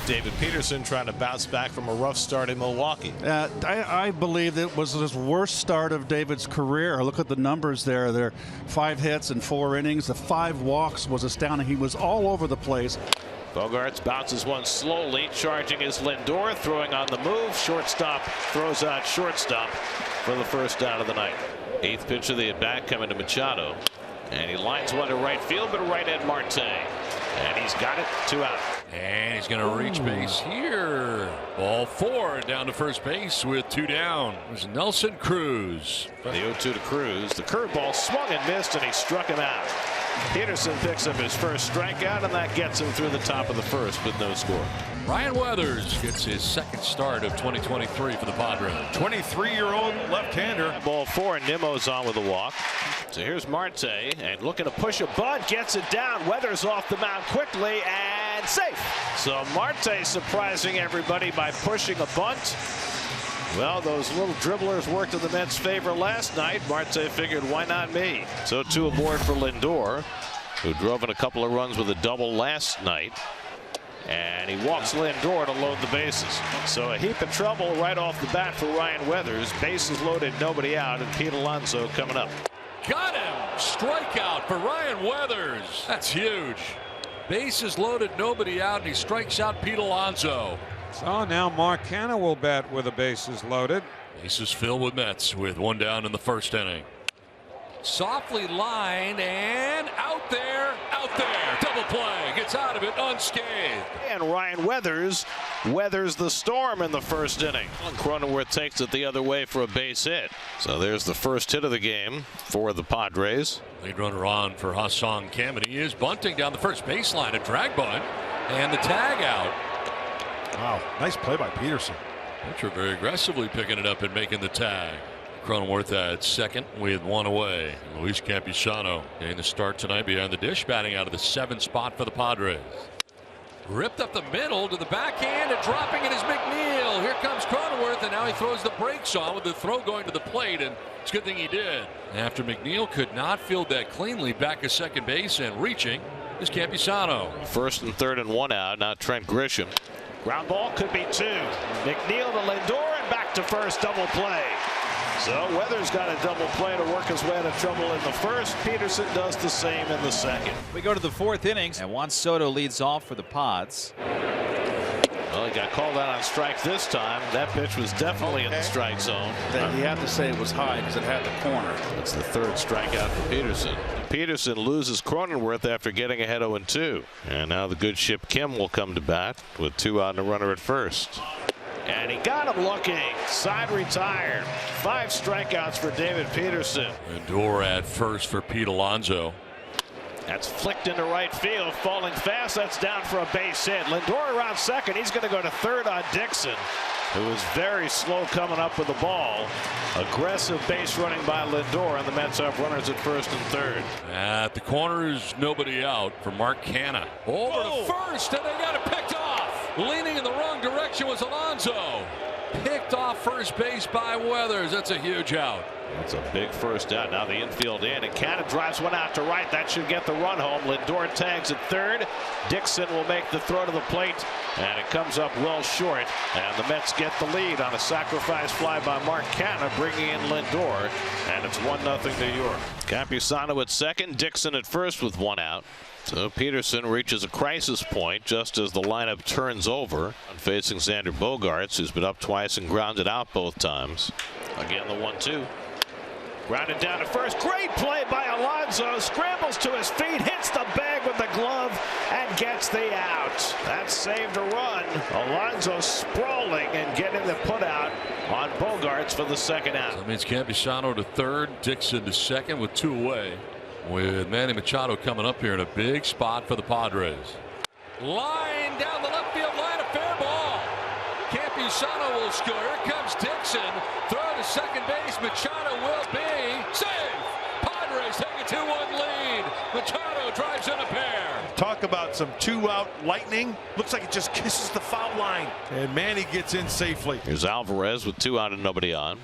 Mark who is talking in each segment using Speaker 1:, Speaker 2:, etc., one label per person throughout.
Speaker 1: David Peterson trying to bounce back from a rough start in Milwaukee.
Speaker 2: I believe it was his worst start of David's career. Look at the numbers there. There 5 hits in 4 innings. The 5 walks was astounding. He was all over the place.
Speaker 1: Bogaerts bounces one slowly. Charging is Lindor. Throwing on the move. Shortstop throws out shortstop for the first out of the night. 8th pitch of the at-bat coming to Machado. And he lines one to right field, but right at Marte. And he's got it. 2 out.
Speaker 3: And he's going to reach base here. Ball 4 down to first base with 2 down. There's Nelson Cruz.
Speaker 1: The 0-2 to Cruz. The curveball swung and missed, and he struck him out. Peterson picks up his first strikeout, and that gets him through the top of the first with no score.
Speaker 3: Ryan Weathers gets his second start of 2023 for the Padres.
Speaker 4: 23-year-old left-hander.
Speaker 1: Ball 4, and Nimmo's on with a walk. So here's Marte, and looking to push a bunt, gets it down. Weathers off the mound quickly, and safe. So Marte surprising everybody by pushing a bunt. Well, those little dribblers worked in the Mets' favor last night. Marte figured, why not me? So 2 aboard for Lindor, who drove in a couple of runs with a double last night. And he walks Lindor to load the bases. So a heap of trouble right off the bat for Ryan Weathers. Bases loaded, nobody out, and Pete Alonso coming up.
Speaker 3: Got him. Strikeout for Ryan Weathers. That's huge. Bases loaded, nobody out, and he strikes out Pete Alonso.
Speaker 5: So now Mark Canha will bat with the bases loaded.
Speaker 3: Bases filled with Mets with 1 down in the first inning. Softly lined and out there. Double play. Gets out of it unscathed.
Speaker 1: And Ryan Weathers weathers the storm in the first inning. Cronenworth takes it the other way for a base hit. So there's the first hit of the game for the Padres.
Speaker 3: Lead runner on for Ha-Seong Kim, and he is bunting down the first baseline. A drag bunt and the tag out.
Speaker 4: Wow, nice play by Peterson.
Speaker 3: Pitcher very aggressively picking it up and making the tag. Cronenworth at second with 1 away. Luis Campusano getting the start tonight behind the dish, batting out of the 7th spot for the Padres. Ripped up the middle to the backhand, and dropping it is McNeil. Here comes Cronenworth, and now he throws the brakes on with the throw going to the plate, and it's a good thing he did. After McNeil could not field that cleanly, back to second base and reaching is Campusano.
Speaker 1: 1st and 3rd and 1 out. Now Trent Grisham. Ground ball could be 2. McNeil to Lindor, and back to first. Double play. So Weathers got a double play to work his way out of trouble in the first. Peterson does the same in the second.
Speaker 6: We go to the 4th inning, and Juan Soto leads off for the Pods.
Speaker 1: Well, he got called out on strike this time. That pitch was definitely in the strike zone.
Speaker 2: You have to say it was high because it had the corner.
Speaker 1: That's the 3rd strikeout for Peterson. Peterson loses Cronenworth after getting ahead 0-2. And now the good ship Kim will come to bat with 2 out and a runner at first. And he got him looking. Side retired. 5 strikeouts for David Peterson.
Speaker 3: Lindor at first for Pete Alonso.
Speaker 1: That's flicked into right field. Falling fast. That's down for a base hit. Lindor around second. He's going to go to third on Dixon, who was very slow coming up with the ball. Aggressive base running by Lindor, and the Mets have runners at first and third.
Speaker 3: At the corners, nobody out for Mark Canha. Over to first, and they got it picked off. Leaning in the wrong direction was Alonso. Picked off first base by Weathers. That's a huge out.
Speaker 1: That's a big first out. Now the infield in, and Canha drives one out to right. That should get the run home. Lindor tags at third. Dixon will make the throw to the plate, and it comes up well short. And the Mets get the lead on a sacrifice fly by Mark Canha, bringing in Lindor, and it's 1-0 New York. Campusano at second, Dixon at first with 1 out. So Peterson reaches a crisis point just as the lineup turns over, facing Xander Bogaerts, who's been up twice and grounded out both times. Again, the 1-2. Grounded down to first. Great play by Alonso. Scrambles to his feet, hits the bag with the glove, and gets the out. That saved a run. Alonso sprawling and getting the put out on Bogaerts for the 2nd out.
Speaker 3: That means Campusano to third, Dixon to second with 2 away. With Manny Machado coming up here in a big spot for the Padres. Line down the left field line, a fair ball. Campusano will score. Here comes Dixon. Throw to second base. Machado will be safe. Padres take a 2-1 lead. Machado drives in a pair.
Speaker 4: Talk about some 2-out lightning. Looks like it just kisses the foul line. And Manny gets in safely.
Speaker 1: Here's Alvarez with 2 out and nobody on.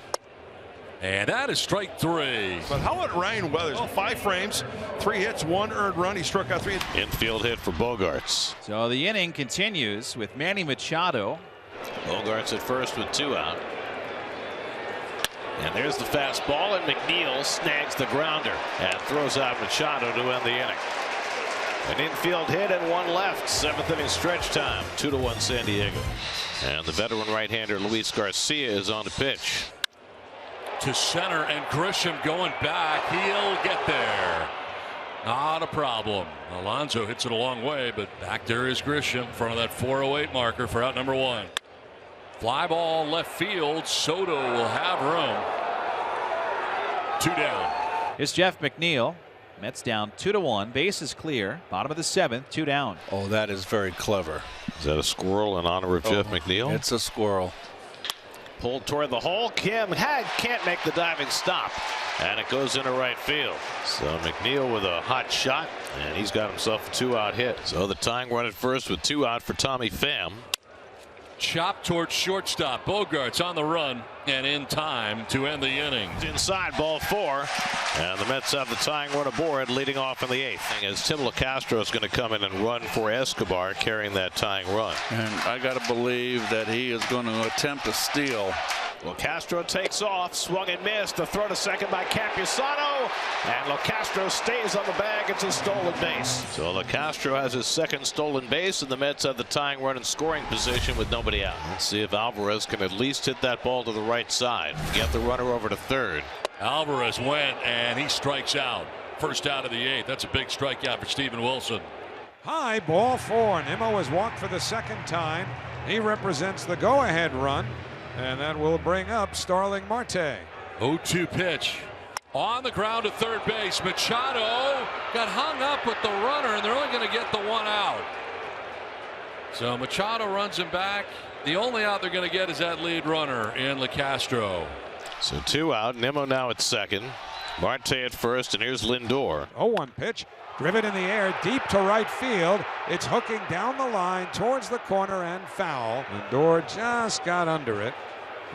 Speaker 3: And that is strike 3.
Speaker 4: But how about Ryan Weathers? 5 frames, 3 hits, 1 earned run. He struck out 3.
Speaker 1: Infield hit for Bogaerts.
Speaker 6: So the inning continues with Manny Machado.
Speaker 1: Bogaerts at first with 2 out. And there's the fastball, and McNeil snags the grounder and throws out Machado to end the inning. An infield hit and 1 left. 7th inning stretch time. 2-1 San Diego. And the veteran right-hander Luis Garcia is on the pitch.
Speaker 3: To center, and Grisham going back. He'll get there. Not a problem. Alonso hits it a long way, but back there is Grisham in front of that 408 marker for out number 1. Fly ball left field. Soto will have room. 2 down.
Speaker 6: Here's Jeff McNeil. Mets down 2-1. Base is clear. Bottom of the 7th. 2 down.
Speaker 2: Oh, that is very clever.
Speaker 1: Is that a squirrel in honor of Jeff McNeil?
Speaker 2: It's a squirrel.
Speaker 1: Pulled toward the hole. Kim can't make the diving stop, and it goes into right field. So McNeil with a hot shot, and he's got himself a 2-out hit. So the tying run at first with 2 out for Tommy Pham.
Speaker 3: Chop towards shortstop. Bogaerts on the run and in time to end the inning.
Speaker 1: Inside, ball 4, and the Mets have the tying run aboard, leading off in the 8th. As Tim LaCastro is going to come in and run for Escobar, carrying that tying run.
Speaker 2: And I got to believe that he is going to attempt a steal.
Speaker 1: LaCastro takes off, swung and missed. The throw to second by Campusano, and LaCastro stays on the bag. It's a stolen base. So LaCastro has his 2nd stolen base, and the Mets have the tying run in scoring position with nobody out. Let's see if Alvarez can at least hit that ball to the right side, get the runner over to 3rd.
Speaker 3: Alvarez went, and he strikes out. First out of the 8th. That's a big strikeout for Steven Wilson.
Speaker 5: High, ball 4. Nimmo has walked for the 2nd time. He represents the go-ahead run. And that will bring up Starling Marte.
Speaker 3: 0-2 pitch. On the ground to 3rd base. Machado got hung up with the runner, and they're only going to get the 1 out. So Machado runs him back. The only out they're going to get is that lead runner in LaCastro.
Speaker 1: So 2 out. Nimmo now at 2nd. Marte at 1st, and here's Lindor.
Speaker 5: 0-1 pitch. Driven in the air deep to right field. It's hooking down the line towards the corner and foul. Lindor just got under it.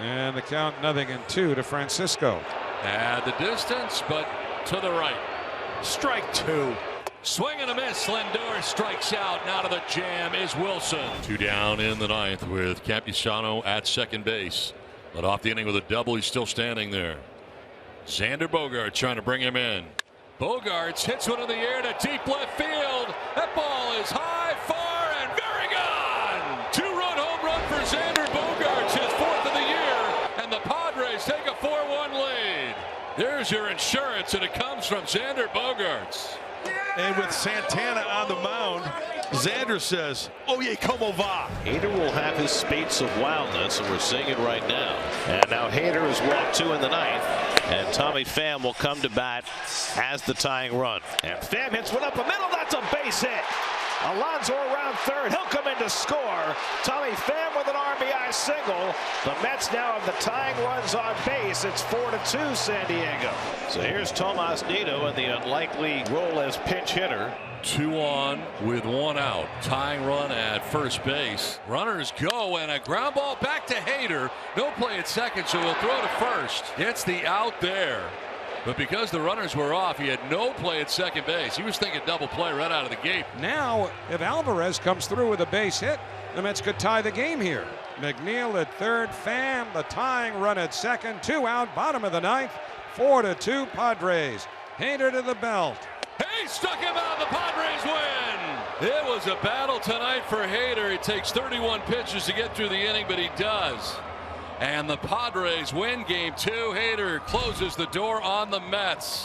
Speaker 5: And the count 0-2 to Francisco.
Speaker 3: At the distance, but to the right.
Speaker 4: Strike 2.
Speaker 3: Swing and a miss. Lindor strikes out. Now to the jam is Wilson. 2 down in the 9th with Campusano at 2nd base. Led off the inning with a double. He's still standing there. Xander Bogaerts trying to bring him in. Bogaerts hits one in the air to deep left field. That ball is high, far, and very gone. 2-run home run for Xander Bogaerts, his 4th of the year, and the Padres take a 4-1 lead. There's your insurance, and it comes from Xander Bogaerts.
Speaker 4: And with Santana on the mound, Xander says, "Oye, como va?"
Speaker 1: Hader will have his spates of wildness, and we're seeing it right now. And now Hader has walked 2 in the 9th, and Tommy Pham will come to bat as the tying run. And Pham hits one up the middle. That's a base hit. Alonso around 3rd. He'll come in to score. Tommy Pham with an RBI single. The Mets now have the tying runs on base. It's 4-2 San Diego. So here's Tomas Nido in the unlikely role as pinch hitter.
Speaker 3: 2 on with 1 out. Tying run at 1st base. Runners go, and a ground ball back to Hader. No play at 2nd, so he'll throw to 1st. Gets the out there. But because the runners were off, he had no play at 2nd base. He was thinking double play right out of the gate.
Speaker 5: Now, if Alvarez comes through with a base hit, the Mets could tie the game here. McNeil at 3rd, Pham the tying run at 2nd, 2 out, bottom of the 9th, 4-2 Padres. Hader to the belt.
Speaker 3: He stuck him out. The Padres win. It was a battle tonight for Hader. He takes 31 pitches to get through the inning, but he does. And the Padres win Game 2. Hader closes the door on the Mets.